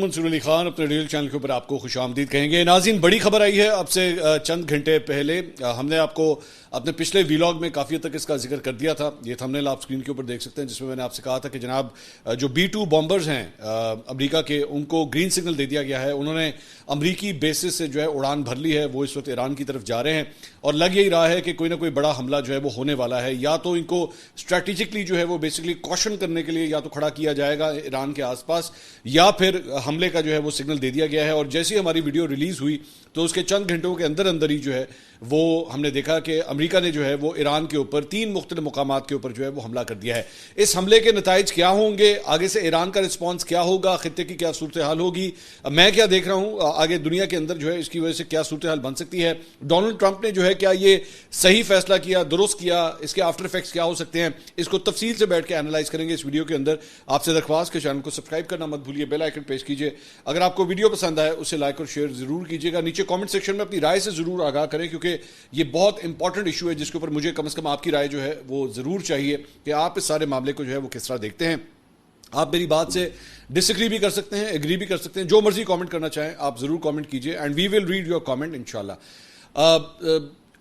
منصور علی خان اپنے rail channel کے اوپر آپ کو خوش آمدید کہیں گے. ناظرین, بڑی خبر آئی ہے اب سے چند گھنٹے پہلے. ہم نے آپ کو اپنے پچھلے ویلاگ میں کافی حد تک اس کا ذکر کر دیا تھا. یہ تھمبنیل آپ اسکرین کے اوپر دیکھ سکتے ہیں, جس میں میں نے آپ سے کہا تھا کہ جناب جو B-2 بامبرز ہیں امریکہ کے, ان کو گرین سگنل دے دیا گیا ہے. انہوں نے امریکی بیسز سے جو ہے اڑان بھر لی ہے. وہ اس وقت ایران کی طرف جا رہے ہیں اور لگ یہی رہا ہے کہ کوئی نہ کوئی بڑا حملہ جو ہے وہ ہونے والا ہے. یا تو ان کو اسٹریٹجکلی جو ہے وہ بیسکلی کوشن کرنے کے لیے یا تو کھڑا کیا جائے گا ایران کے آس پاس, یا پھر حملے کا جو ہے وہ سگنل دے دیا گیا ہے. اور جیسی ہماری ویڈیو ریلیز ہوئی تو اس کے چند گھنٹوں کے اندر اندر ہی جو ہے وہ ہم نے دیکھا کہ امریکہ نے جو ہے وہ ایران کے اوپر 3 مختلف مقامات کے اوپر جو ہے وہ حملہ کر دیا ہے. اس حملے کے نتائج کیا ہوں گے, آگے سے ایران کا رسپانس کیا ہوگا, خطے کی کیا صورتحال ہوگی, میں کیا دیکھ رہا ہوں آگے دنیا کے اندر جو ہے اس کی وجہ سے کیا صورتحال بن سکتی ہے, ڈونلڈ ٹرمپ نے جو ہے کیا یہ صحیح فیصلہ کیا, درست کیا, اس کے آفٹر افیکٹس کیا ہو سکتے ہیں, اس کو تفصیل سے بیٹھ کے اینالائز کریں گے اس ویڈیو کے اندر. آپ سے درخواست کہ چینل کو سبسکرائب کرنا مت بھولیے, بیل آئیکن پریس کیجیے. اگر آپ کو ویڈیو پسند آئے اسے لائک اور شیئر ضرور کیجیے گا. نیچے کامنٹ سیکشن میں اپنی رائے سے ضرور آگاہ کریں, کیونکہ یہ بہت امپورٹنٹ ایشو ہے جس کے اوپر مجھے کم از کم آپ کی رائے جو ہے وہ ضرور چاہیے کہ آپ اس سارے معاملے کو جو ہے وہ کس طرح دیکھتے ہیں. آپ میری بات سے ڈس ایگری بھی کر سکتے ہیں, ایگری بھی کر سکتے ہیں, جو مرضی کامنٹ کرنا چاہیں آپ ضرور کامنٹ کیجیے and we will read your comment انشاءاللہ.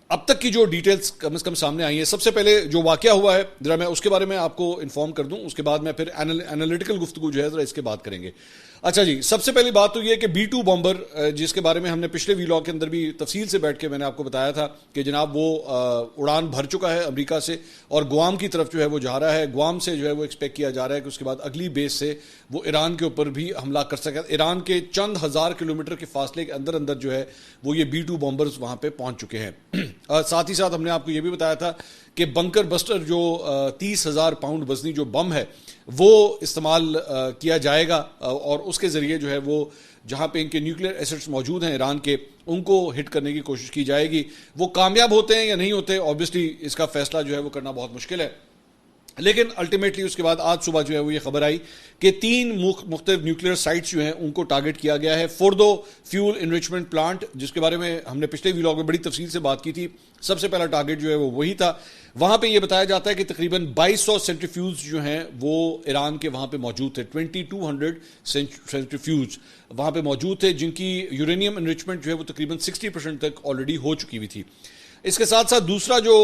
اب تک کی جو ڈیٹیلز کم از کم سامنے آئی ہیں, سب سے پہلے جو واقعہ ہوا ہے ذرا میں اس کے بارے میں آپ کو انفارم کر دوں, اس کے بعد میں پھر انالیٹیکل گفتگو جو ہے ذرا اس کے بات کریں گے. اچھا جی, سب سے پہلی بات تو یہ کہ B-2 بامبر جس کے بارے میں ہم نے پچھلے ویلاگ کے اندر بھی تفصیل سے بیٹھ کے میں نے آپ کو بتایا تھا کہ جناب وہ اڑان بھر چکا ہے امریکہ سے اور گوام کی طرف جو ہے وہ جا رہا ہے. گوام سے جو ہے وہ ایکسپیکٹ کیا جا رہا ہے کہ اس کے بعد اگلی بیس سے وہ ایران کے اوپر بھی حملہ کر سکے. ایران کے چند ہزار کلومیٹر کے فاصلے کے اندر اندر جو ہے وہ یہ B-2 بامبرز وہاں پہ پہنچ چکے ہیں. ساتھ ہی ساتھ ہم نے آپ کو یہ بھی بتایا تھا کہ بنکر بسٹر جو 30,000 پاؤنڈ وزنی جو بم ہے وہ استعمال کیا جائے گا اور اس کے ذریعے جو ہے وہ جہاں پہ ان کے نیوکلیر ایسٹس موجود ہیں ایران کے, ان کو ہٹ کرنے کی کوشش کی جائے گی. وہ کامیاب ہوتے ہیں یا نہیں ہوتے آبویسلی اس کا فیصلہ جو ہے وہ کرنا بہت مشکل ہے, لیکن الٹیمیٹلی اس کے بعد آج صبح جو ہے وہ یہ خبر آئی کہ 3 مختلف نیوکلیر سائٹس جو ہیں ان کو ٹارگٹ کیا گیا ہے. فوردو فیول انریچمنٹ پلانٹ, جس کے بارے میں ہم نے پچھلے ویلاگ میں بڑی تفصیل سے بات کی تھی, سب سے پہلا ٹارگٹ جو ہے وہ وہی تھا. وہاں پہ یہ بتایا جاتا ہے کہ تقریباً 2200 سینٹریفیوز جو ہیں وہ ایران کے وہاں پہ موجود تھے. 2200 سینٹریفیوز وہاں پہ موجود تھے جن کی یورینیم انریچمنٹ جو ہے وہ تقریباً 60% تک آلریڈی ہو چکی ہوئی تھی. اس کے ساتھ ساتھ دوسرا جو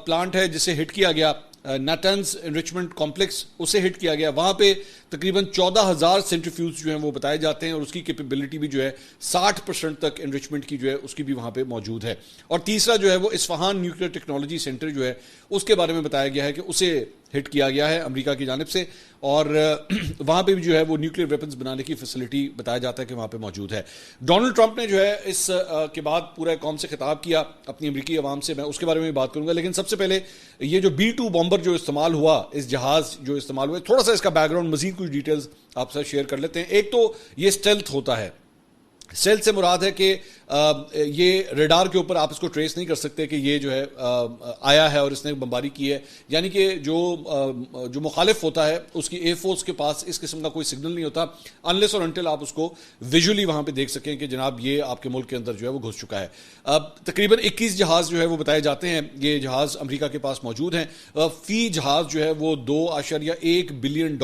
پلانٹ ہے جسے ہٹ کیا گیا, نیٹنز انریچمنٹ کمپلیکس, اسے ہٹ کیا گیا. وہاں پہ تقریباً 14,000 سینٹریفیوز جو ہیں وہ بتائے جاتے ہیں اور اس کی کیپیبلٹی بھی جو ہے 60% تک انریچمنٹ کی جو ہے اس کی بھی وہاں پہ موجود ہے. اور تیسرا جو ہے وہ اصفہان نیوکلیر ٹیکنالوجی سینٹر جو ہے اس کے بارے میں بتایا گیا ہے کہ اسے ہٹ کیا گیا ہے امریکہ کی جانب سے, اور وہاں پہ بھی جو ہے وہ نیوکلیر ویپنز بنانے کی فیسلٹی بتایا جاتا ہے کہ وہاں پہ موجود ہے. ڈونلڈ ٹرمپ نے جو ہے اس کے بعد پورے قوم سے خطاب کیا اپنی امریکی عوام سے, میں اس کے بارے میں بات کروں گا. لیکن سب سے پہلے یہ جو B-2 بامبر جو استعمال ہوا, اس جہاز جو استعمال ہوا, تھوڑا سا اس کا بیک گراؤنڈ مزید کچھ ڈیٹیلز آپ سے شیئر کر لیتے ہیں. ایک تو یہ اسٹیلتھ ہوتا ہے. اسٹیلتھ سے مراد ہے کہ یہ ریڈار کے اوپر آپ اس کو ٹریس نہیں کر سکتے کہ یہ جو ہے آیا ہے اور اس نے بمباری کی ہے. یعنی کہ جو مخالف ہوتا ہے اس کی ایئر فورس کے پاس اس قسم کا کوئی سگنل نہیں ہوتا انلیس اور انٹل آپ اس کو ویژولی وہاں پہ دیکھ سکیں کہ جناب یہ آپ کے ملک کے اندر جو ہے وہ گھس چکا ہے. تقریباً 21 جہاز جو ہے وہ بتائے جاتے ہیں, یہ جہاز امریکہ کے پاس موجود ہیں. فی جہاز جو ہے وہ $2.1 بلین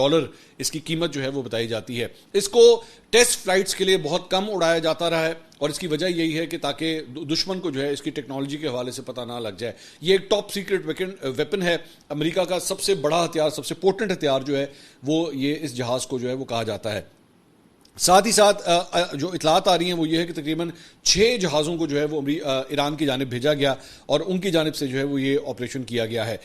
اس کی قیمت جو ہے وہ بتائی جاتی ہے. اس کو ٹیسٹ فلائٹس کے لیے بہت کم اڑایا جاتا رہا ہے اور اس کی وجہ یہی ہے کہ تاکہ دشمن کو جو ہے اس کی ٹیکنالوجی کے حوالے سے پتہ نہ لگ جائے. یہ ایک ٹاپ سیکرٹ ویپن ہے, امریکہ کا سب سے بڑا ہتھیار, سب سے پورٹنٹ ہتھیار جو ہے وہ یہ اس جہاز کو جو ہے وہ کہا جاتا ہے. ساتھ ہی ساتھ جو اطلاعات آ رہی ہیں وہ یہ ہے کہ تقریباً 6 جہازوں کو جو ہے وہ ایران کی جانب بھیجا گیا اور ان کی جانب سے جو ہے وہ یہ آپریشن کیا گیا ہے.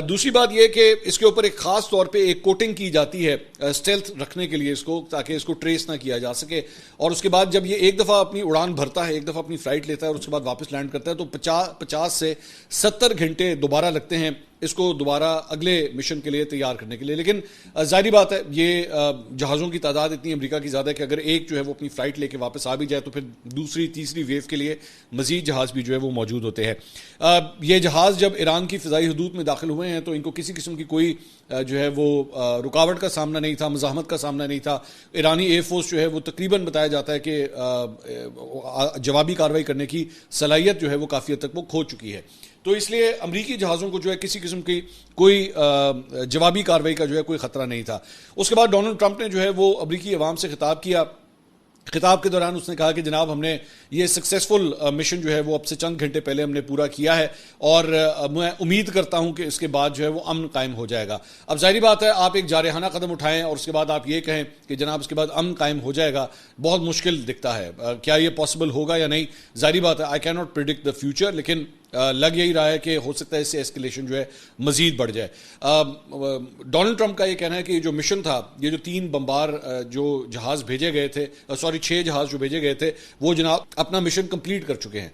دوسری بات یہ کہ اس کے اوپر ایک خاص طور پہ ایک کوٹنگ کی جاتی ہے اسٹیلتھ رکھنے کے لیے اس کو, تاکہ اس کو ٹریس نہ کیا جا سکے. اور اس کے بعد جب یہ ایک دفعہ اپنی اڑان بھرتا ہے, ایک دفعہ اپنی فلائٹ لیتا ہے اور اس کے بعد واپس لینڈ کرتا ہے تو 50 سے 70 گھنٹے دوبارہ لگتے ہیں اس کو دوبارہ اگلے مشن کے لیے تیار کرنے کے لیے. لیکن ظاہری بات ہے یہ جہازوں کی تعداد اتنی امریکہ کی زیادہ ہے کہ اگر ایک جو ہے وہ اپنی فلائٹ لے کے واپس آ بھی جائے تو پھر دوسری تیسری ویو کے لیے مزید جہاز بھی جو ہے وہ موجود ہوتے ہیں. یہ جہاز جب ایران کی فضائی حدود میں داخل ہوئے ہیں تو ان کو کسی قسم کی کوئی جو ہے وہ رکاوٹ کا سامنا نہیں تھا, مزاحمت کا سامنا نہیں تھا. ایرانی ایئر فورس جو ہے وہ تقریباً بتایا جاتا ہے کہ جوابی کارروائی کرنے کی صلاحیت جو ہے وہ کافی حد تک وہ کھو چکی ہے. تو اس لیے امریکی جہازوں کو جو ہے کسی قسم کی کوئی جوابی کارروائی کا جو ہے کوئی خطرہ نہیں تھا. اس کے بعد ڈونلڈ ٹرمپ نے جو ہے وہ امریکی عوام سے خطاب کیا خطاب کے دوران اس نے کہا کہ جناب ہم نے یہ سکسیسفل مشن جو ہے وہ اب سے چند گھنٹے پہلے ہم نے پورا کیا ہے اور میں امید کرتا ہوں کہ اس کے بعد جو ہے وہ امن قائم ہو جائے گا. اب ظاہری بات ہے آپ ایک جارحانہ قدم اٹھائیں اور اس کے بعد آپ یہ کہیں کہ جناب اس کے بعد امن قائم ہو جائے گا, بہت مشکل دکھتا ہے. کیا یہ پاسبل ہوگا یا نہیں, ظاہری بات ہے I can not predict the future, لیکن لگ یہی رہا ہے کہ ہو سکتا ہے اس سے ایسکیلیشن جو ہے مزید بڑھ جائے. ڈونلڈ ٹرمپ کا یہ کہنا ہے کہ یہ جو مشن تھا, یہ جو 3 بمبار جو جہاز بھیجے گئے تھے, 6 جہاز جو بھیجے گئے تھے, وہ جناب اپنا مشن کمپلیٹ کر چکے ہیں.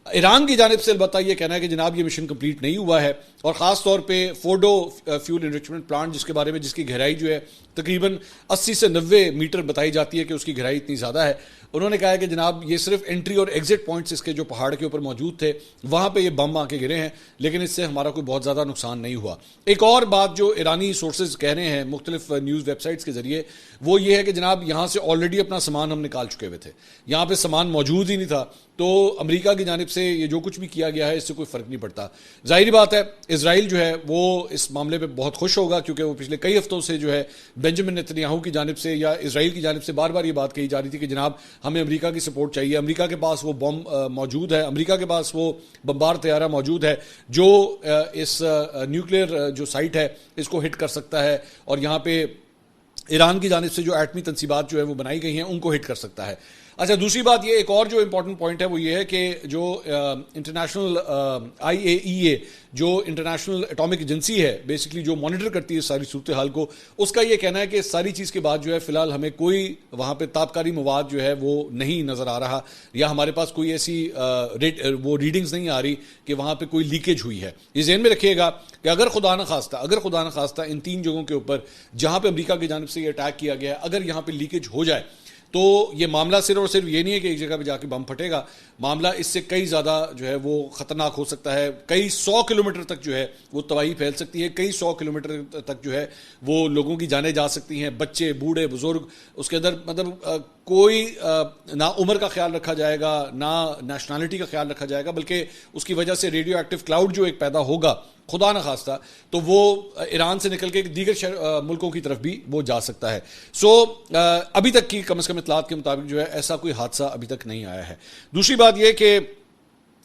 ایران کی جانب سے البتہ یہ کہنا ہے کہ جناب یہ مشن کمپلیٹ نہیں ہوا ہے, اور خاص طور پہ فورڈو فیول انریچمنٹ پلانٹ جس کے بارے میں جس کی گہرائی جو ہے تقریباً 80 سے 90 میٹر بتائی جاتی ہے کہ اس کی گہرائی اتنی زیادہ ہے, انہوں نے کہا ہے کہ جناب یہ صرف انٹری اور ایگزٹ پوائنٹس اس کے جو پہاڑ کے اوپر موجود تھے وہاں پہ یہ بم آ کے گرے ہیں, لیکن اس سے ہمارا کوئی بہت زیادہ نقصان نہیں ہوا. ایک اور بات جو ایرانی سورسز کہہ رہے ہیں مختلف نیوز ویب سائٹس کے ذریعے, وہ یہ ہے کہ جناب یہاں سے آلریڈی اپنا سامان ہم نکال چکے ہوئے تھے, یہاں پہ سامان موجود ہی نہیں تھا, تو امریکہ کی جانب سے یہ جو کچھ بھی کیا گیا ہے اس سے کوئی فرق نہیں پڑتا. ظاہری بات ہے اسرائیل جو ہے وہ اس معاملے پہ بہت خوش ہوگا, کیونکہ وہ پچھلے کئی ہفتوں سے جو ہے بنجامن نیتنیاہو کی جانب سے یا اسرائیل کی جانب سے بار بار یہ بات کہی جا رہی تھی کہ جناب ہمیں امریکہ کی سپورٹ چاہیے, امریکہ کے پاس وہ بم موجود ہے, امریکہ کے پاس وہ بمبار طیارہ موجود ہے جو اس نیوکلیئر جو سائٹ ہے اس کو ہٹ کر سکتا ہے, اور یہاں پہ ایران کی جانب سے جو ایٹمی تنصیبات جو ہے وہ بنائی گئی ہیں ان کو ہٹ کر سکتا ہے. اچھا, دوسری بات یہ ایک اور جو امپورٹنٹ پوائنٹ ہے وہ یہ ہے کہ جو انٹرنیشنل IAEA جو انٹرنیشنل اٹامک ایجنسی ہے بیسکلی جو مانیٹر کرتی ہے ساری صورتحال کو, اس کا یہ کہنا ہے کہ ساری چیز کے بعد جو ہے فی الحال ہمیں کوئی وہاں پہ تابکاری مواد جو ہے وہ نہیں نظر آ رہا, یا ہمارے پاس کوئی ایسی وہ ریڈنگز نہیں آ رہی کہ وہاں پہ کوئی لیکیج ہوئی ہے. یہ ذہن میں رکھیے گا کہ اگر خدا نہ خواستہ ان 3 جگہوں کے اوپر جہاں پہ امریکہ کی جانب سے یہ اٹیک کیا گیا ہے, اگر یہاں پہ لیکیج ہو جائے تو یہ معاملہ صرف اور صرف یہ نہیں ہے کہ ایک جگہ پہ جا کے بم پھٹے گا, معاملہ اس سے کئی زیادہ جو ہے وہ خطرناک ہو سکتا ہے. کئی 100 کلومیٹر تک جو ہے وہ تباہی پھیل سکتی ہے, کئی 100 کلومیٹر تک جو ہے وہ لوگوں کی جانیں جا سکتی ہیں, بچے بوڑھے بزرگ, اس کے اندر مطلب کوئی نہ عمر کا خیال رکھا جائے گا نہ نیشنلٹی کا خیال رکھا جائے گا, بلکہ اس کی وجہ سے ریڈیو ایکٹیو کلاؤڈ جو ایک پیدا ہوگا خدا نہ خواستہ تو وہ ایران سے نکل کے دیگر ملکوں کی طرف بھی وہ جا سکتا ہے. ابھی تک کی کم از کم اطلاعات کے مطابق جو ہے ایسا کوئی حادثہ ابھی تک نہیں آیا ہے. دوسری بات یہ کہ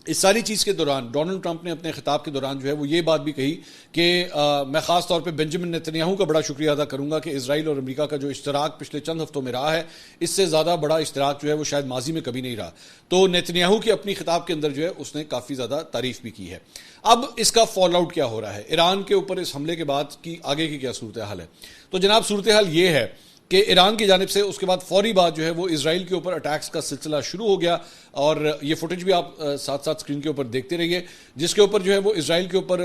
اس ساری چیز کے دوران ڈونلڈ ٹرمپ نے اپنے خطاب کے دوران جو ہے وہ یہ بات بھی کہی کہ میں خاص طور پہ بنجامن نیتنیاہو کا بڑا شکریہ ادا کروں گا کہ اسرائیل اور امریکہ کا جو اشتراک پچھلے چند ہفتوں میں رہا ہے اس سے زیادہ بڑا اشتراک جو ہے وہ شاید ماضی میں کبھی نہیں رہا. تو نیتنیاہو کی اپنی خطاب کے اندر جو ہے اس نے کافی زیادہ تعریف بھی کی ہے. اب اس کا فال آؤٹ کیا ہو رہا ہے ایران کے اوپر اس حملے کے بعد کی آگے کی کیا صورتحال ہے؟ تو جناب صورتحال یہ ہے کہ ایران کی جانب سے اس کے بعد فوری بات جو ہے وہ اسرائیل کے اوپر اٹیکس کا سلسلہ شروع ہو گیا, اور یہ فوٹیج بھی آپ ساتھ ساتھ اسکرین کے اوپر دیکھتے رہیے, جس کے اوپر جو ہے وہ اسرائیل کے اوپر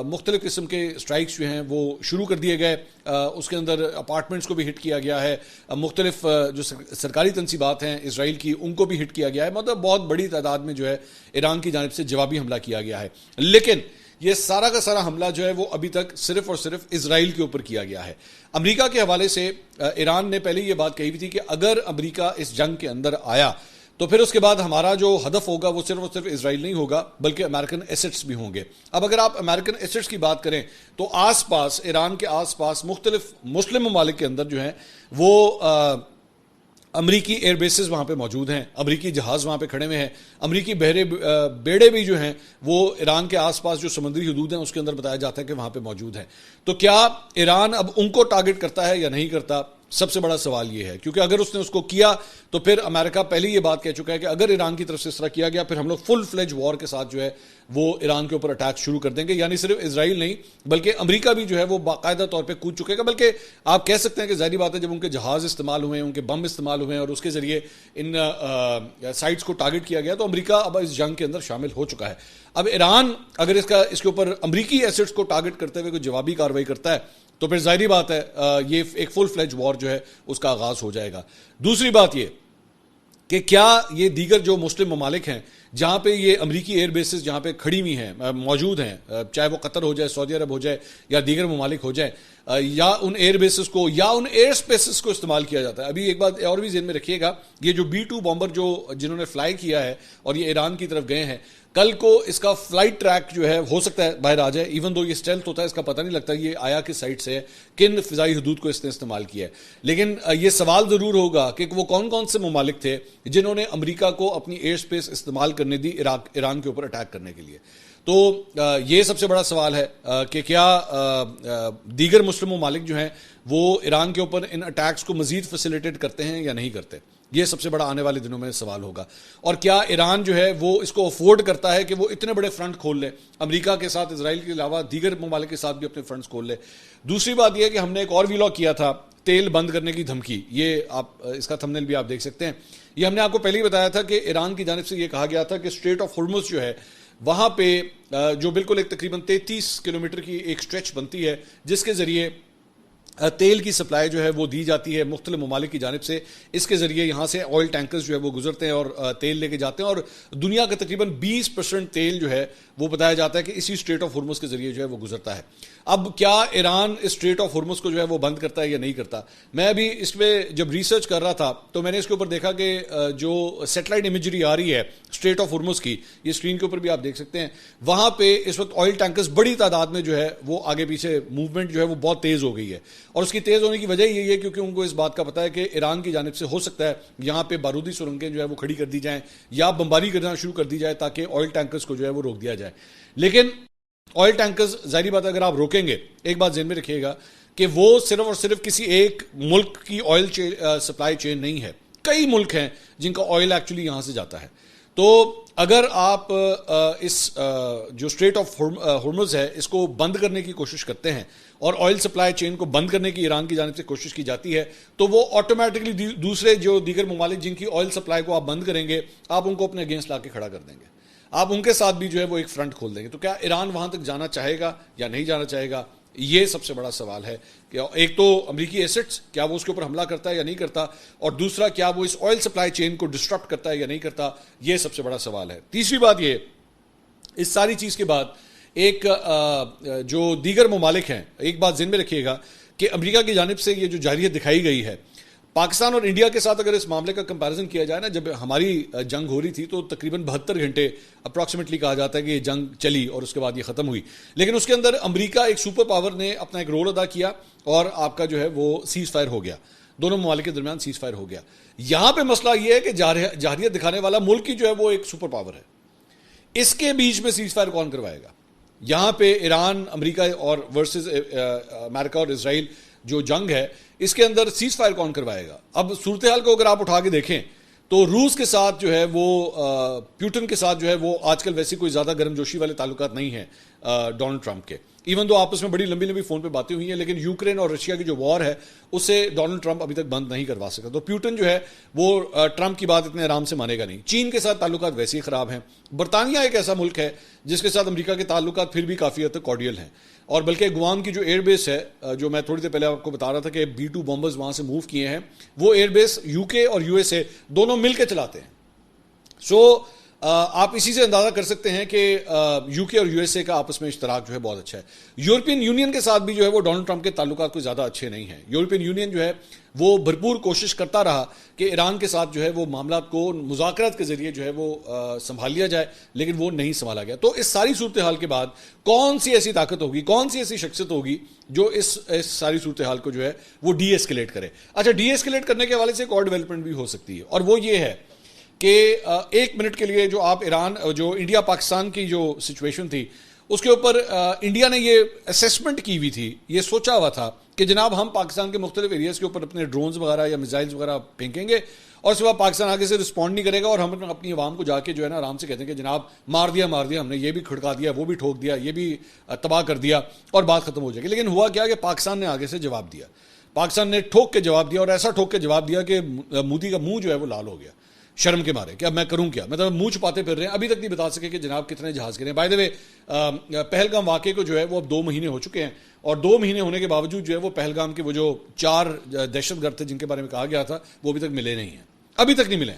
مختلف قسم کے اسٹرائکس جو ہیں وہ شروع کر دیے گئے. اس کے اندر اپارٹمنٹس کو بھی ہٹ کیا گیا ہے, مختلف جو سرکاری تنصیبات ہیں اسرائیل کی ان کو بھی ہٹ کیا گیا ہے, مطلب بہت بڑی تعداد میں جو ہے ایران کی جانب سے جوابی حملہ کیا گیا ہے. لیکن یہ سارا کا سارا حملہ جو ہے وہ ابھی تک صرف اور صرف اسرائیل کے اوپر کیا گیا ہے. امریکہ کے حوالے سے ایران نے پہلے یہ بات کہی ہوئی تھی کہ اگر امریکہ اس جنگ کے اندر آیا تو پھر اس کے بعد ہمارا جو ہدف ہوگا وہ صرف اور صرف اسرائیل نہیں ہوگا بلکہ امریکن ایسٹس بھی ہوں گے. اب اگر آپ امریکن ایسٹس کی بات کریں تو آس پاس ایران کے آس پاس مختلف مسلم ممالک کے اندر جو ہیں وہ امریکی ایئر بیسز وہاں پہ موجود ہیں, امریکی جہاز وہاں پہ کھڑے ہوئے ہیں, امریکی بیڑے بھی جو ہیں وہ ایران کے آس پاس جو سمندری حدود ہیں اس کے اندر بتایا جاتا ہے کہ وہاں پہ موجود ہیں. تو کیا ایران اب ان کو ٹارگٹ کرتا ہے یا نہیں کرتا؟ سب سے بڑا سوال یہ ہے, کیونکہ اگر اس نے اس کو کیا تو پھر امریکہ پہلے یہ بات کہہ چکا ہے کہ اگر ایران کی طرف سے اس طرح کیا گیا پھر ہم لوگ فل فلیج وار کے ساتھ جو ہے وہ ایران کے اوپر اٹیک شروع کر دیں گے. یعنی صرف اسرائیل نہیں بلکہ امریکہ بھی جو ہے وہ باقاعدہ طور پہ کود چکے گا, بلکہ آپ کہہ سکتے ہیں کہ ظاہری بات ہے جب ان کے جہاز استعمال ہوئے ہیں, ان کے بم استعمال ہوئے ہیں اور اس کے ذریعے ان سائٹس کو ٹارگٹ کیا گیا تو امریکہ اب اس جنگ کے اندر شامل ہو چکا ہے. اب ایران اگر اس کے اوپر امریکی ایسٹس کو ٹارگٹ کرتے ہوئے کوئی جوابی کارروائی کرتا ہے تو پھر ظاہری بات ہے یہ ایک فل فلیج وار جو ہے اس کا آغاز ہو جائے گا. دوسری بات یہ کہ کیا یہ دیگر جو مسلم ممالک ہیں جہاں پہ یہ امریکی ایئر بیسز جہاں پہ کھڑی ہوئی ہیں موجود ہیں, چاہے وہ قطر ہو جائے, سعودی عرب ہو جائے یا دیگر ممالک ہو جائیں, یا ان ایئر بیسز کو یا ان ایئر اسپیسز کو استعمال کیا جاتا ہے. ابھی ایک بات اور بھی ذہن میں رکھیے گا, یہ جو B-2 بامبر جو جنہوں نے فلائی کیا ہے اور یہ ایران کی طرف گئے ہیں, کل کو اس کا فلائٹ ٹریک جو ہے ہو سکتا ہے باہر آ جائے. ایون دو یہ اسٹیلتھ ہوتا ہے, اس کا پتہ نہیں لگتا یہ آیا کس سائٹ سے ہے, کن فضائی حدود کو اس نے استعمال کیا ہے. لیکن یہ سوال ضرور ہوگا کہ وہ کون کون سے ممالک تھے جنہوں نے امریکہ کو اپنی ایئر اسپیس استعمال کرنے دی ایران کے اوپر اٹیک کرنے کے لیے. تو یہ سب سے بڑا سوال ہے کہ کیا دیگر مسلم ممالک جو ہیں وہ ایران کے اوپر ان اٹیکس کو مزید فیسیلیٹیٹ کرتے ہیں یا نہیں کرتے. یہ سب سے بڑا آنے والے دنوں میں سوال ہوگا. اور کیا ایران جو ہے وہ اس کو افورڈ کرتا ہے کہ وہ اتنے بڑے فرنٹ کھول لے, امریکہ کے ساتھ اسرائیل کے علاوہ دیگر ممالک کے ساتھ بھی اپنے فرنٹس کھول لے. دوسری بات یہ ہے کہ ہم نے ایک اور ویلاگ کیا تھا, تیل بند کرنے کی دھمکی. یہ آپ اس کا تھمبنیل بھی آپ دیکھ سکتے ہیں. یہ ہم نے آپ کو پہلے ہی بتایا تھا کہ ایران کی جانب سے یہ کہا گیا تھا کہ اسٹریٹ آف ہرمز جو ہے وہاں پہ جو بالکل ایک تقریباً 33 کلومیٹر کی ایک اسٹریچ بنتی ہے جس کے ذریعے تیل کی سپلائی جو ہے وہ دی جاتی ہے مختلف ممالک کی جانب سے. اس کے ذریعے یہاں سے آئل ٹینکرز جو ہے وہ گزرتے ہیں اور تیل لے کے جاتے ہیں, اور دنیا کا تقریباً 20% تیل جو ہے وہ بتایا جاتا ہے کہ اسی اسٹریٹ آف ہرمز کے ذریعے جو ہے وہ گزرتا ہے. اب کیا ایران اس اسٹریٹ آف ہرمز کو جو ہے وہ بند کرتا ہے یا نہیں کرتا. میں ابھی اس پہ جب ریسرچ کر رہا تھا تو میں نے اس کے اوپر دیکھا کہ جو سیٹلائٹ امیجری آ رہی ہے اسٹریٹ آف ہرمز کی, یہ اسکرین کے اوپر بھی آپ دیکھ سکتے ہیں, وہاں پہ اس وقت آئل ٹینکرز بڑی تعداد میں جو ہے وہ آگے پیچھے موومنٹ جو ہے وہ بہت تیز ہو گئی ہے. اور اس کی تیز ہونے کی وجہ یہی ہے کیونکہ ان کو اس بات کا پتہ ہے کہ ایران کی جانب سے ہو سکتا ہے یہاں پہ بارودی سرنگیں جو ہے وہ کھڑی کر دی جائیں یا بمباری کرنا شروع کر دی جائے تاکہ آئل ٹینکرز کو جو ہے وہ روک دیا جائے. لیکن آئل ٹینکرز ظاہری بات اگر آپ روکیں گے, ایک بات ذہن میں رکھیے گا کہ وہ صرف اور صرف کسی ایک ملک کی آئل سپلائی چین نہیں ہے, کئی ملک ہیں جن کا آئل ایکچولی یہاں سے جاتا ہے. تو اگر آپ اس جو اسٹریٹ آف ہرمز ہے اس کو بند کرنے کی کوشش کرتے ہیں اور آئل سپلائی چین کو بند کرنے کی ایران کی جانب سے کوشش کی جاتی ہے تو وہ آٹومیٹکلی دوسرے جو دیگر ممالک جن کی آئل سپلائی کو آپ بند کریں گے آپ ان کو اپنے اگینسٹ لا کے کھڑا کر دیں گے, آپ ان کے ساتھ بھی جو ہے وہ ایک فرنٹ کھول دیں گے. تو کیا ایران وہاں تک جانا چاہے گا یا نہیں جانا چاہے گا, یہ سب سے بڑا سوال ہے. کہ ایک تو امریکی ایسٹس کیا وہ اس کے اوپر حملہ کرتا ہے یا نہیں کرتا, اور دوسرا کیا وہ اس آئل سپلائی چین کو ڈسٹرپٹ کرتا ہے یا نہیں کرتا, یہ سب سے بڑا سوال ہے. تیسری بات یہ, اس ساری چیز کے بعد ایک جو دیگر ممالک ہیں, ایک بات ذہن میں رکھیے گا کہ امریکہ کی جانب سے یہ جو جارحیت دکھائی گئی ہے پاکستان اور انڈیا کے ساتھ اگر اس معاملے کا کمپیریزن کیا جائے نا, جب ہماری جنگ ہو رہی تھی تو تقریباً 72 گھنٹے اپروکسیمیٹلی کہا جاتا ہے کہ یہ جنگ چلی اور اس کے بعد یہ ختم ہوئی. لیکن اس کے اندر امریکہ ایک سپر پاور نے اپنا ایک رول ادا کیا اور آپ کا جو ہے وہ سیز فائر ہو گیا, دونوں ممالک کے درمیان سیز فائر ہو گیا. یہاں پہ مسئلہ یہ ہے کہ جارحیت دکھانے والا ملک ہی جو ہے وہ ایک سپر پاور ہے, اس کے بیچ میں سیز فائر کون کروائے گا. یہاں پہ ایران امریکہ اور ورسز امریکہ اور اسرائیل جو جنگ ہے اس کے اندر سیز فائر کون کروائے گا. اب صورتحال کو اگر آپ اٹھا کے دیکھیں تو روس کے ساتھ جو ہے وہ پیوٹن کے ساتھ جو ہے وہ آج کل ویسے کوئی زیادہ گرم جوشی والے تعلقات نہیں ہیں ڈونلڈ ٹرمپ کے. ایون دو آپس میں بڑی لمبی لمبی فون پہ باتیں ہوئی ہیں, لیکن یوکرین اور رشیا کی جو وار ہے اسے ڈونلڈ ٹرمپ ابھی تک بند نہیں کروا سکا. تو پیوٹن جو ہے وہ ٹرمپ کی بات اتنے آرام سے مانے گا نہیں. چین کے ساتھ تعلقات ویسے ہی خراب ہیں. برطانیہ ایک ایسا ملک ہے جس کے ساتھ امریکہ کے تعلقات پھر بھی کافی حد تک کارڈیل ہیں, اور بلکہ گوام کی جو ایئر بیس ہے جو میں تھوڑی دیر پہلے آپ کو بتا رہا تھا کہ B-2 بمبرز وہاں سے موو کیے ہیں, وہ ایئر بیس UK اور USA دونوں مل کے چلاتے ہیں. سو آپ اسی سے اندازہ کر سکتے ہیں کہ UK اور USA کا آپس میں اشتراک جو ہے بہت اچھا ہے. یورپین یونین کے ساتھ بھی جو ہے وہ ڈونلڈ ٹرمپ کے تعلقات کوئی زیادہ اچھے نہیں ہیں. یورپین یونین جو ہے وہ بھرپور کوشش کرتا رہا کہ ایران کے ساتھ جو ہے وہ معاملات کو مذاکرات کے ذریعے جو ہے وہ سنبھال لیا جائے, لیکن وہ نہیں سنبھالا گیا. تو اس ساری صورتحال کے بعد کون سی ایسی طاقت ہوگی, کون سی ایسی شخصیت ہوگی جو اس ساری صورتحال کو جو ہے وہ ڈی ایسکیلیٹ کرے. اچھا, ڈی ایسکیلیٹ کرنے کے حوالے سے ایک اور ڈیولپمنٹ بھی ہو سکتی ہے, اور وہ یہ ہے کہ ایک منٹ کے لیے جو آپ ایران جو انڈیا پاکستان کی جو سچویشن تھی اس کے اوپر انڈیا نے یہ اسیسمنٹ کی ہوئی تھی, یہ سوچا ہوا تھا کہ جناب ہم پاکستان کے مختلف ایریاز کے اوپر اپنے ڈرونز وغیرہ یا میزائلز وغیرہ پھینکیں گے اور اس کے بعد پاکستان آگے سے رسپونڈ نہیں کرے گا, اور ہم اپنی عوام کو جا کے جو ہے نا آرام سے کہتے ہیں کہ جناب مار دیا ہم نے, یہ بھی کھڑکا دیا, وہ بھی ٹھوک دیا, یہ بھی تباہ کر دیا اور بات ختم ہو جائے گی. لیکن ہوا کیا کہ پاکستان نے آگے سے جواب دیا, پاکستان نے ٹھوک کے جواب دیا, اور ایسا ٹھوک کے جواب دیا کہ مودی کا منہ جو ہے وہ لال ہو گیا شرم کے مارے کہ اب میں کروں کیا. مطلب منہ چھپاتے پھر رہے ہیں, ابھی تک نہیں بتا سکے کہ جناب کتنے جہاز گرے. بائی دا وے پہلگام واقعے کو جو ہے وہ اب 2 مہینے ہو چکے ہیں, اور 2 مہینے ہونے کے باوجود جو ہے وہ پہلگام کے وہ جو 4 دہشت گرد تھے جن کے بارے میں کہا گیا تھا وہ ابھی تک ملے نہیں ہیں, ابھی تک نہیں ملے.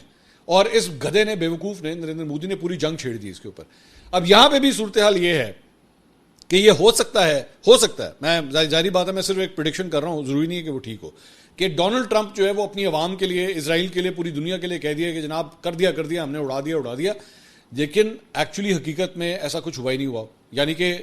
اور اس گدھے نے, بیوقوف نے, نریندر مودی نے پوری جنگ چھیڑ دی اس کے اوپر. اب یہاں پہ بھی صورتحال یہ ہے کہ یہ ہو سکتا ہے میں ظاہری بات ہے میں صرف ایک پریڈکشن کر رہا ہوں, ضروری نہیں ہے کہ وہ ٹھیک ہو, کہ ڈونلڈ ٹرمپ جو ہے وہ اپنی عوام کے لیے, اسرائیل کے لیے, پوری دنیا کے لیے کہہ دیا کہ جناب کر دیا ہم نے, اڑا دیا, لیکن ایکچولی حقیقت میں ایسا کچھ ہوا ہی نہیں ہوا. یعنی کہ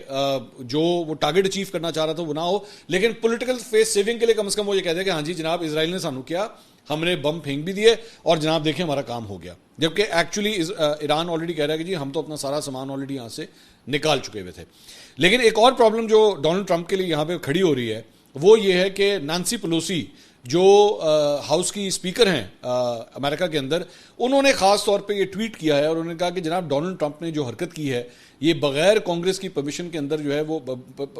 جو وہ ٹارگٹ اچیو کرنا چاہ رہا تھا وہ نہ ہو, لیکن پولیٹیکل فیس سیونگ کے لیے کم از کم وہ یہ کہہ دیا کہ ہاں جی جناب اسرائیل نے سانو کیا, ہم نے بم پھینک بھی دیے اور جناب دیکھیں ہمارا کام ہو گیا. جبکہ ایکچولی ایران آلریڈی کہہ رہا ہے کہ جی ہم تو اپنا سارا سامان آلریڈی یہاں سے نکال چکے ہوئے تھے. لیکن ایک اور پرابلم جو ڈونلڈ ٹرمپ کے لیے یہاں پہ کھڑی ہو رہی ہے وہ یہ ہے کہ نانسی پلوسی جو ہاؤس کی اسپیکر ہیں امریکہ کے اندر, انہوں نے خاص طور پہ یہ ٹویٹ کیا ہے اور انہوں نے کہا کہ جناب ڈونلڈ ٹرمپ نے جو حرکت کی ہے یہ بغیر کانگریس کی پرمیشن کے اندر جو ہے وہ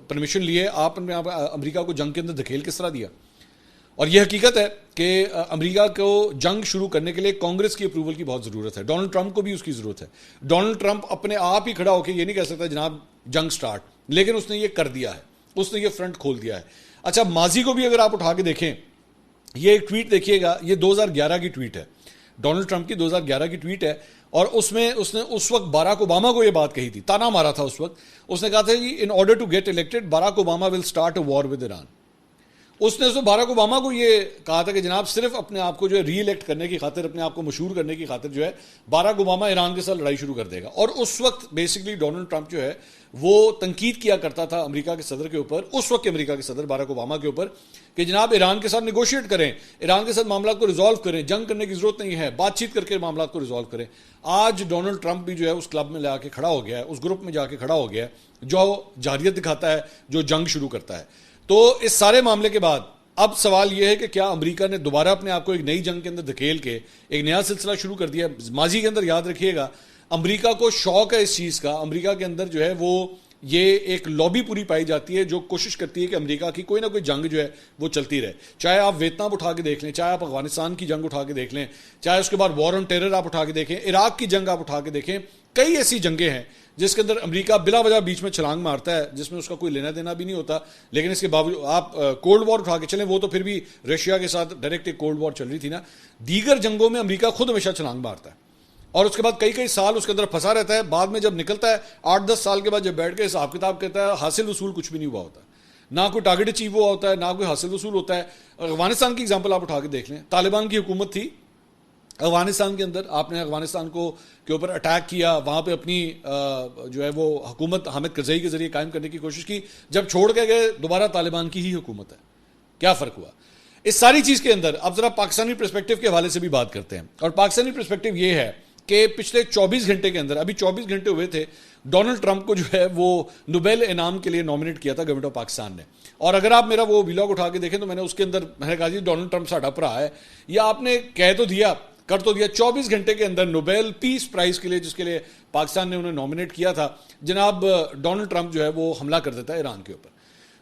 پرمیشن لیے آپ نے امریکہ کو جنگ کے اندر دھکیل کس طرح دیا. اور یہ حقیقت ہے کہ امریکہ کو جنگ شروع کرنے کے لیے کانگریس کی اپروول کی بہت ضرورت ہے, ڈونلڈ ٹرمپ کو بھی اس کی ضرورت ہے. ڈونلڈ ٹرمپ اپنے آپ ہی کھڑا ہو کے یہ نہیں کہہ سکتا جناب جنگ سٹارٹ, لیکن اس نے یہ کر دیا ہے, اس نے یہ فرنٹ کھول دیا ہے. اچھا ماضی کو بھی اگر آپ اٹھا کے دیکھیں, یہ ایک ٹویٹ دیکھیے گا, یہ 2011 کی ٹویٹ ہے, ڈونلڈ ٹرمپ کی 2011 کی ٹویٹ ہے, اور اس میں اس نے اس وقت باراک اوباما کو یہ بات کہی تھی, تانا مارا تھا اس وقت. اس نے کہا تھا کہ in order to get elected Barack Obama will start a war with Iran. اس نے باراک اوباما کو یہ کہا تھا کہ جناب صرف اپنے آپ کو جو ہے ری الیکٹ کرنے کی خاطر, اپنے آپ کو مشہور کرنے کی خاطر جو ہے باراک اوباما ایران کے ساتھ لڑائی شروع کر دے گا. اور اس وقت بیسکلی ڈونلڈ ٹرمپ جو ہے وہ تنقید کیا کرتا تھا امریکہ کے صدر کے اوپر, اس وقت کے امریکہ کے صدر باراک اوباما کے اوپر, کہ جناب ایران کے ساتھ نیگوشیٹ کریں, ایران کے ساتھ معاملات کو ریزالو کریں, جنگ کرنے کی ضرورت نہیں ہے, بات چیت کر کے معاملات کو ریزالو کریں. آج ڈونلڈ ٹرمپ بھی جو ہے اس کلب میں جا کے کھڑا ہو گیا ہے, اس گروپ میں جا کے کھڑا ہو گیا ہے جو جارحیت دکھاتا ہے, جو جنگ شروع کرتا ہے. تو اس سارے معاملے کے بعد اب سوال یہ ہے کہ کیا امریکہ نے دوبارہ اپنے آپ کو ایک نئی جنگ کے اندر دھکیل کے ایک نیا سلسلہ شروع کر دیا. ماضی کے اندر یاد رکھیے گا امریکہ کو شوق ہے اس چیز کا, امریکہ کے اندر جو ہے وہ یہ ایک لابی پوری پائی جاتی ہے جو کوشش کرتی ہے کہ امریکہ کی کوئی نہ کوئی جنگ جو ہے وہ چلتی رہے. چاہے آپ ویتنام اٹھا کے دیکھ لیں, چاہے آپ افغانستان کی جنگ اٹھا کے دیکھ لیں, چاہے اس کے بعد وار آن ٹیرر آپ اٹھا کے دیکھیں, عراق کی جنگ آپ اٹھا کے دیکھیں, کئی ایسی جنگیں ہیں جس کے اندر امریکہ بلا وجہ بیچ میں چھلانگ مارتا ہے, جس میں اس کا کوئی لینا دینا بھی نہیں ہوتا. لیکن اس کے باوجود آپ کولڈ وار اٹھا کے چلیں, وہ تو پھر بھی رشیا کے ساتھ ڈائریکٹ ایک کولڈ وار چل رہی تھی نا. دیگر جنگوں میں امریکہ خود ہمیشہ چھلانگ مارتا ہے اور اس کے بعد کئی سال اس کے اندر پھنسا رہتا ہے. بعد میں جب نکلتا ہے 8-10 سال کے بعد جب بیٹھ کے حساب کتاب کرتا ہے, حاصل وصول کچھ بھی نہیں ہوا ہوتا, نہ کوئی ٹارگٹ اچیو ہوا ہوتا ہے, نہ کوئی حاصل وصول ہوتا ہے. افغانستان کی اگزامپل آپ اٹھا کے دیکھ لیں, طالبان کی حکومت تھی افغانستان کے اندر, آپ نے افغانستان کو کے اوپر اٹیک کیا, وہاں پہ اپنی جو ہے وہ حکومت حامد کرزئی کے ذریعے قائم کرنے کی کوشش کی, جب چھوڑ کے گئے دوبارہ طالبان کی ہی حکومت ہے. کیا فرق ہوا اس ساری چیز کے اندر؟ اب ذرا پاکستانی پرسپیکٹو کے حوالے سے بھی بات کرتے ہیں, اور پاکستانی پرسپیکٹو یہ ہے کہ پچھلے 24 گھنٹے کے اندر, ابھی 24 گھنٹے ہوئے تھے, ڈونلڈ ٹرمپ کو جو ہے وہ نوبیل انعام کے لیے نامنیٹ کیا تھا گورنمنٹ آف پاکستان نے. اور اگر آپ میرا وہ ویلاگ اٹھا کے دیکھیں تو میں نے اس کے اندر میں نے کہا جی ڈونلڈ ٹرمپ ساڈا بھرا ہے, یہ آپ نے کہہ تو دیا, کر تو دیا. 24 گھنٹے کے اندر نوبیل پیس پرائز کے لیے جس کے لیے پاکستان نے انہیں نامنیٹ کیا تھا, جناب ڈونلڈ ٹرمپ جو ہے وہ حملہ کر دیتا ہے ایران کے اوپر.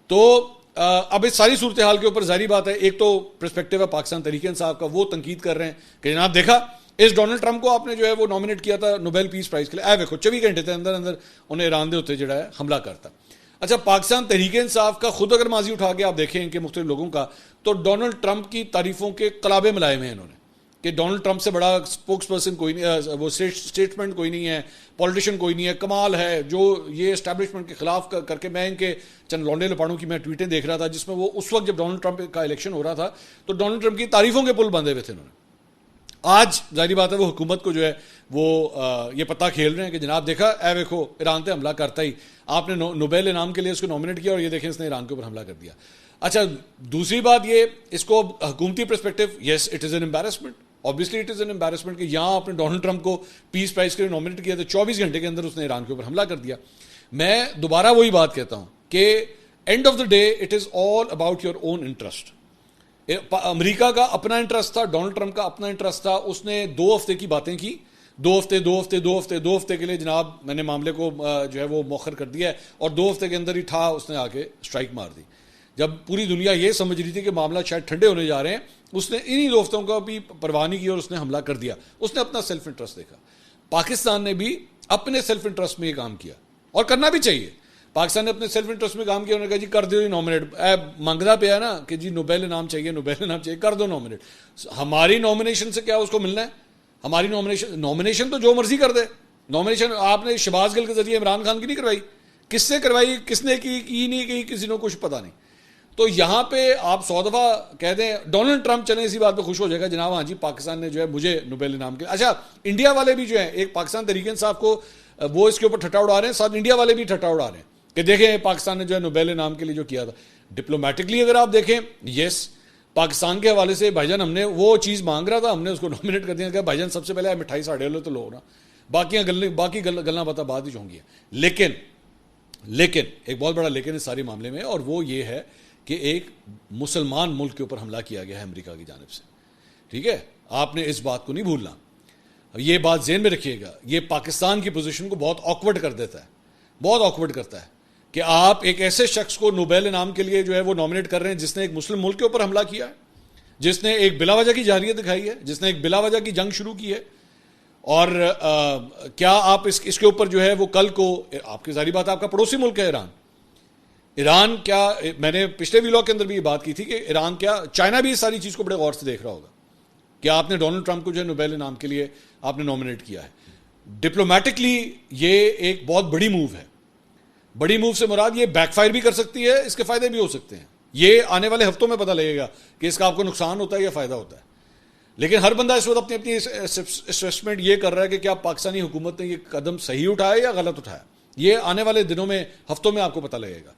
تو اب اس ساری صورتحال کے اوپر ظاہری بات ہے, ایک تو پرسپیکٹو ہے پاکستان تحریک انصاف کا, وہ تنقید کر رہے ہیں کہ جناب دیکھا اس ڈونلڈ ٹرمپ کو آپ نے جو ہے وہ نامنیٹ کیا تھا نوبیل پیس پرائز کے لیے, اے دیکھو 24 گھنٹے تھے اندر اندر انہیں ایران دے ہوتے جو ہے حملہ کرتا. اچھا پاکستان تحریک انصاف کا خود اگر ماضی اٹھا کے آپ دیکھیں ان کے مختلف لوگوں کا, تو ڈونلڈ ٹرمپ کی تعریفوں کے قلابے ملائے ہوئے ہیں انہوں نے کہ ڈونلڈ ٹرمپ سے بڑا اسپوکس پرسن کوئی نہیں, وہ اسٹیٹمنٹ کوئی نہیں ہے, پولیٹیشین کوئی نہیں ہے. کمال ہے جو یہ اسٹیبلشمنٹ کے خلاف کر کے, میں ان کے چند لونڈے لپاڑوں کی میں ٹویٹیں دیکھ رہا تھا جس میں وہ اس وقت جب ڈونلڈ ٹرمپ کا الیکشن ہو رہا تھا تو ڈونلڈ ٹرمپ کی تعریفوں کے پل باندھے ہوئے تھے انہوں نے. آج ظاہری بات ہے وہ حکومت کو جو ہے وہ یہ پتہ کھیل رہے ہیں کہ جناب دیکھا اے دیکھو ایران پہ حملہ کرتا ہی, آپ نے نوبیل انعام کے لیے اس کو نامنیٹ کیا اور یہ دیکھیں اس نے ایران کے اوپر حملہ کر دیا. اچھا دوسری بات یہ, اس کو حکومتی perspective, yes it is an embarrassment, obviously it is an embarrassment کہ یہاں آپ نے ڈونلڈ ٹرمپ کو پیس پرائز کے لیے نامنیٹ کیا تو 24 گھنٹے کے اندر اس نے ایران کے اوپر حملہ کر دیا. میں دوبارہ وہی بات کہتا ہوں کہ end of the day it is all about your own interest. امریکہ کا اپنا انٹرسٹ تھا, ڈونلڈ ٹرمپ کا اپنا انٹرسٹ تھا. اس نے 2 ہفتے کی باتیں کی, 2 ہفتے کے لیے جناب میں نے معاملے کو جو ہے وہ مؤخر کر دیا ہے, اور 2 ہفتے کے اندر ہی اس نے آ کے اسٹرائک مار دی. جب پوری دنیا یہ سمجھ رہی تھی کہ معاملات شاید ٹھنڈے ہونے جا رہے ہیں, اس نے انہی 2 ہفتوں کا بھی پرواہ نہیں کی اور اس نے حملہ کر دیا. اس نے اپنا سیلف انٹرسٹ دیکھا. پاکستان نے بھی اپنے سیلف انٹرسٹ میں یہ کام کیا اور کرنا بھی چاہیے. پاکستان نے اپنے سیلف انٹرسٹ میں کام کیا, انہوں نے کہا جی کر دو نامنیٹ, مانگنا پہ ہے نا کہ جی نوبیل انعام چاہیے, کر دو نامنیٹ. ہماری نامنیشن سے کیا اس کو ملنا ہے؟ ہماری نامنیشن تو جو مرضی کر دے. نامنیشن آپ نے شہباز گل کے ذریعے عمران خان کی نہیں کروائی کس سے کروائی, کس نے کی نہیں کی, کسی نے کچھ پتا نہیں. تو یہاں پہ آپ 100 دفعہ کہہ دیں ڈونلڈ ٹرمپ چلیں اسی بات پہ خوش ہو جائے گا جناب ہاں جی پاکستان نے جو ہے مجھے نوبیل انعام کے. اچھا انڈیا والے بھی جو ہیں, ایک پاکستان تحریک انصاف کو وہ اس کے اوپر ٹھٹا اڑا رہے ہیں, ساتھ انڈیا والے بھی ٹھٹا اڑا رہے ہیں کہ دیکھیں پاکستان نے جو ہے نوبیل انعام کے لیے جو کیا تھا. ڈپلومیٹکلی اگر آپ دیکھیں, یس پاکستان کے حوالے سے بھائی جان ہم نے وہ چیز مانگ رہا تھا, ہم نے اس کو نامنیٹ کر دیا کہ بھائی جان سب سے پہلے مٹھائی ساڑھے لو تو لو نا, باقی گلنا پتہ بعد ہی ہوں گی. لیکن ایک بہت بڑا لیکن اس سارے معاملے میں, اور وہ یہ ہے کہ ایک مسلمان ملک کے اوپر حملہ کیا گیا ہے امریکہ کی جانب سے. ٹھیک ہے, آپ نے اس بات کو نہیں بھولنا, یہ بات ذہن میں رکھیے گا. یہ پاکستان کی پوزیشن کو بہت آکورڈ کر دیتا ہے, بہت آکورڈ کرتا ہے کہ آپ ایک ایسے شخص کو نوبیل انعام کے لیے جو ہے وہ نامنیٹ کر رہے ہیں جس نے ایک مسلم ملک کے اوپر حملہ کیا ہے, جس نے ایک بلا وجہ کی جارحیت دکھائی ہے, جس نے ایک بلا وجہ کی جنگ شروع کی ہے. اور کیا آپ اس کے اوپر جو ہے وہ کل کو, آپ کی ظاہری بات آپ کا پڑوسی ملک ہے ایران کیا, میں نے پچھلے ویلاگ کے اندر بھی یہ بات کی تھی کہ ایران کیا, چائنا بھی اس ساری چیز کو بڑے غور سے دیکھ رہا ہوگا کہ آپ نے ڈونلڈ ٹرمپ کو جو ہے نوبیل انعام کے لیے آپ نے نامنیٹ کیا ہے. ڈپلومیٹکلی یہ ایک بہت بڑی موو ہے. بڑی موو سے مراد یہ بیک فائر بھی کر سکتی ہے, اس کے فائدے بھی ہو سکتے ہیں. یہ آنے والے ہفتوں میں پتہ لگے گا کہ اس کا آپ کو نقصان ہوتا ہے یا فائدہ ہوتا ہے. لیکن ہر بندہ اس وقت اپنی اسسمنٹ یہ کر رہا ہے کہ کیا پاکستانی حکومت نے یہ قدم صحیح اٹھایا یا غلط اٹھایا. یہ آنے والے دنوں میں, ہفتوں میں آپ کو پتہ لگے گا.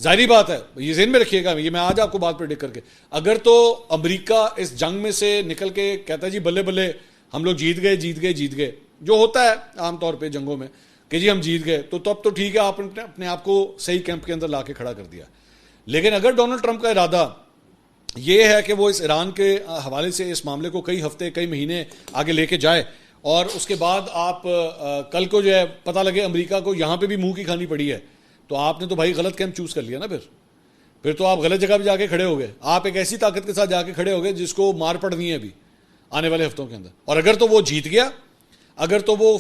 ظاہری بات ہے, یہ ذہن میں رکھیے گا, یہ میں آج آپ کو بات پریڈکٹ کر کے, اگر تو امریکہ اس جنگ میں سے نکل کے کہتا ہے جی بلے بلے ہم لوگ جیت گئے, جو ہوتا ہے عام طور پہ جنگوں میں کہ جی ہم جیت گئے, تو تب تو ٹھیک ہے, آپ نے اپنے آپ کو صحیح کیمپ کے اندر لا کے کھڑا کر دیا. لیکن اگر ڈونلڈ ٹرمپ کا ارادہ یہ ہے کہ وہ اس ایران کے حوالے سے اس معاملے کو کئی ہفتے کئی مہینے آگے لے کے جائے, اور اس کے بعد آپ کل کو جو ہے پتہ لگے امریکہ کو یہاں پہ بھی منہ کی کھانی پڑی ہے, تو آپ نے تو بھائی غلط کیمپ چوز کر لیا نا. پھر تو آپ غلط جگہ پہ جا کے کھڑے ہو گئے. آپ ایک ایسی طاقت کے ساتھ جا کے کھڑے ہو گئے جس کو مار پڑنی ہے ابھی آنے والے ہفتوں کے اندر. اور اگر تو وہ جیت گیا, اگر تو وہ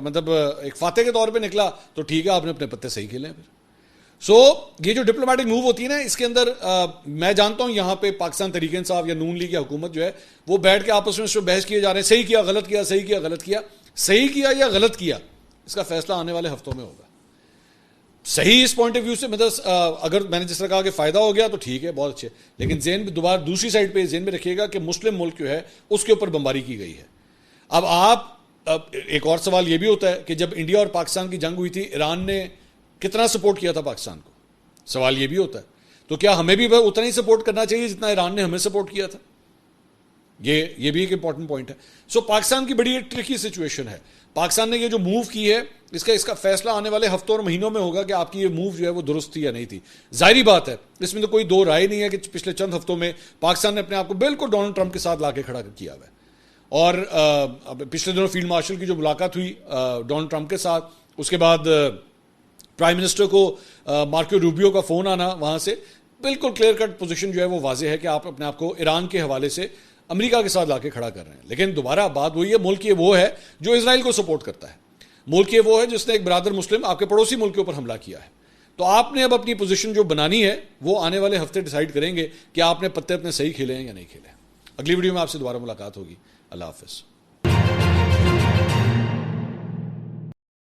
مطلب ایک فاتح کے طور پہ نکلا, تو ٹھیک ہے, آپ نے اپنے پتے صحیح کھیلے ہیں. پھر یہ جو ڈپلومیٹک موو ہوتی ہے نا, اس کے اندر میں جانتا ہوں یہاں پہ پاکستان تحریک انصاف یا نون لیگ یا حکومت جو ہے وہ بیٹھ کے آپس میں بحث کیے جا رہے ہیں, صحیح کیا غلط کیا, صحیح کیا غلط کیا. صحیح کیا یا غلط کیا, اس کا فیصلہ آنے والے ہفتوں میں ہوگا. صحیح اس پوائنٹ آف ویو سے مطلب اگر میں نے جس طرح کہا کہ فائدہ ہو گیا تو ٹھیک ہے, بہت اچھے. لیکن ذہن میں دوبارہ دوسری سائڈ پہ ذہن میں رکھیے گا کہ مسلم ملک جو ہے اس کے اوپر بمباری کی گئی ہے. اب آپ ایک اور سوال یہ بھی ہوتا ہے کہ جب انڈیا اور پاکستان کی جنگ ہوئی تھی, ایران نے کتنا سپورٹ کیا تھا پاکستان کو, سوال یہ بھی ہوتا ہے. تو کیا ہمیں بھی اتنا ہی سپورٹ کرنا چاہیے جتنا ایران نے ہمیں سپورٹ کیا تھا. یہ بھی ایک امپورٹنٹ پوائنٹ ہے. سو پاکستان کی بڑی ایک ٹرکی سچویشن ہے. پاکستان نے یہ جو موو کی ہے اس کا فیصلہ آنے والے ہفتوں اور مہینوں میں ہوگا کہ آپ کی یہ موو جو ہے وہ درست تھی یا نہیں تھی. ظاہری بات ہے, اس میں تو کوئی دو رائے نہیں ہے کہ پچھلے چند ہفتوں میں پاکستان نے اپنے آپ کو بالکل ڈونلڈ ٹرمپ کے ساتھ لا کے کھڑا کیا ہوا ہے. اور پچھلے دنوں فیلڈ مارشل کی جو ملاقات ہوئی ڈونلڈ ٹرمپ کے ساتھ, اس کے بعد پرائم منسٹر کو مارکو روبیو کا فون آنا, وہاں سے بالکل کلیئر کٹ پوزیشن جو ہے وہ واضح ہے کہ آپ اپنے آپ کو ایران کے حوالے سے امریکہ کے ساتھ لا کے کھڑا کر رہے ہیں. لیکن دوبارہ بات وہی ہے, ملک یہ وہ ہے جو اسرائیل کو سپورٹ کرتا ہے, ملک یہ وہ ہے جس نے ایک برادر مسلم آپ کے پڑوسی ملک کے اوپر حملہ کیا ہے. تو آپ نے اب اپنی پوزیشن جو بنانی ہے وہ آنے والے ہفتے ڈیسائیڈ کریں گے کہ آپ نے پتے اپنے صحیح کھیلے ہیں یا نہیں کھیلے ہیں. اگلی ویڈیو میں آپ سے دوبارہ ملاقات ہوگی. اللہ حافظ.